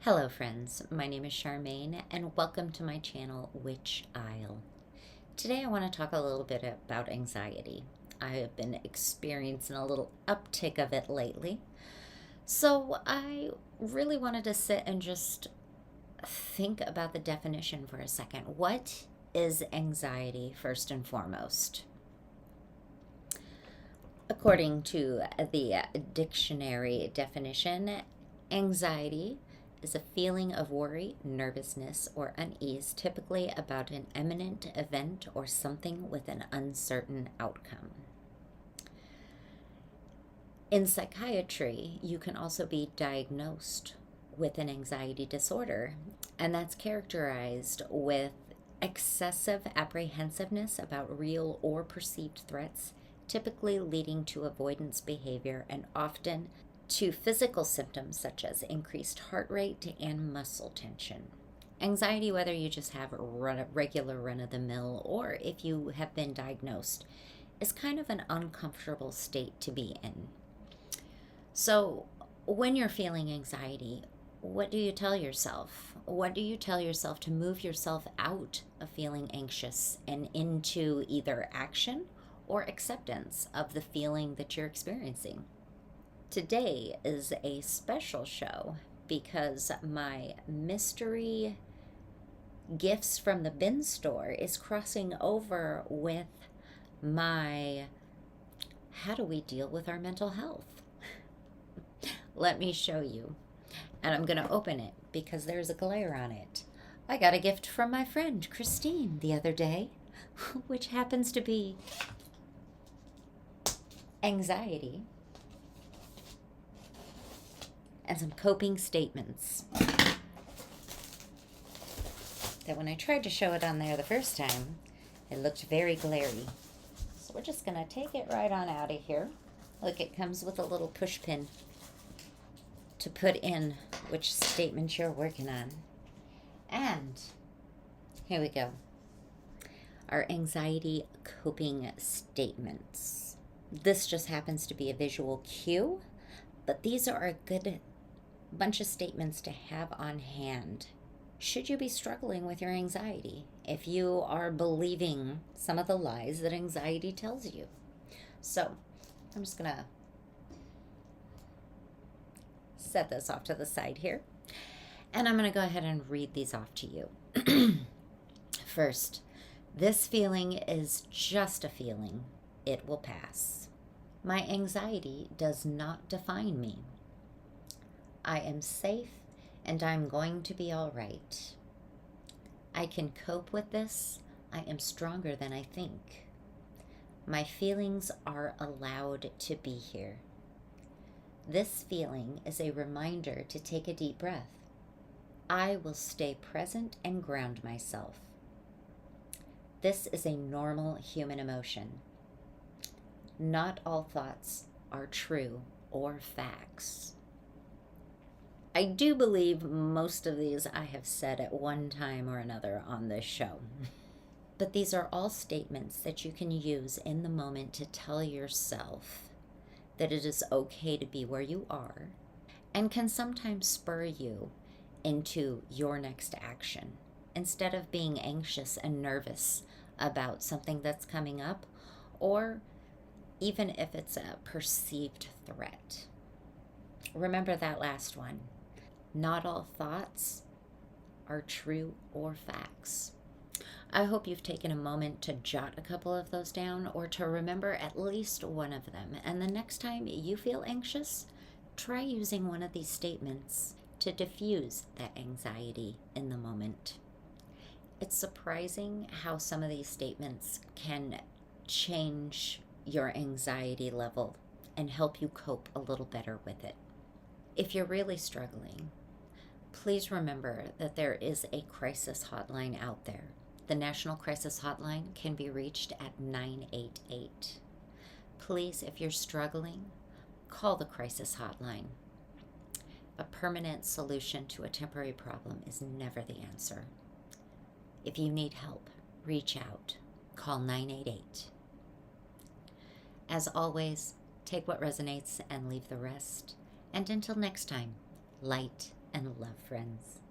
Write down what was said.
Hello friends, my name is Charmaine and welcome to my channel, Witch Isle. Today I want to talk a little bit about anxiety. I have been experiencing a little uptick of it lately. So I really wanted to sit and just think about the definition for a second. What is anxiety first and foremost? According to the dictionary definition, anxiety is a feeling of worry, nervousness, or unease, typically about an imminent event or something with an uncertain outcome. In psychiatry, you can also be diagnosed with an anxiety disorder, and that's characterized with excessive apprehensiveness about real or perceived threats, typically leading to avoidance behavior and often to physical symptoms such as increased heart rate and muscle tension. Anxiety, whether you just have a regular run-of-the-mill or if you have been diagnosed, is kind of an uncomfortable state to be in. So when you're feeling anxiety, what do you tell yourself? What do you tell yourself to move yourself out of feeling anxious and into either action or acceptance of the feeling that you're experiencing? Today is a special show because my mystery gifts from the bin store is crossing over with my how do we deal with our mental health? Let me show you. And I'm going to open it because there's a glare on it. I got a gift from my friend Christine the other day, which happens to be anxiety and some coping statements that when I tried to show it on there the first time, it looked very glary. So we're just going to take it right on out of here. Look, it comes with a little push pin to put in which statement you're working on. And here we go. Our anxiety coping statements. This just happens to be a visual cue, but these are a good bunch of statements to have on hand should you be struggling with your anxiety, if you are believing some of the lies that anxiety tells you. So I'm just gonna set this off to the side here, and I'm gonna go ahead and read these off to you. First, this feeling is just a feeling. It will pass. My anxiety does not define me. I am safe and I'm going to be all right. I can cope with this. I am stronger than I think. My feelings are allowed to be here. This feeling is a reminder to take a deep breath. I will stay present and ground myself. This is a normal human emotion. Not all thoughts are true or facts. I do believe most of these I have said at one time or another on this show. But these are all statements that you can use in the moment to tell yourself that it is okay to be where you are, and can sometimes spur you into your next action instead of being anxious and nervous about something that's coming up, or even if it's a perceived threat. Remember that last one. Not all thoughts are true or facts. I hope you've taken a moment to jot a couple of those down or to remember at least one of them. And the next time you feel anxious, try using one of these statements to diffuse that anxiety in the moment. It's surprising how some of these statements can change your anxiety level and help you cope a little better with it. If you're really struggling, please remember that there is a crisis hotline out there. The National Crisis Hotline can be reached at 988. Please, if you're struggling, call the crisis hotline. A permanent solution to a temporary problem is never the answer. If you need help, reach out. Call 988. As always, take what resonates and leave the rest. And until next time, light and love, friends.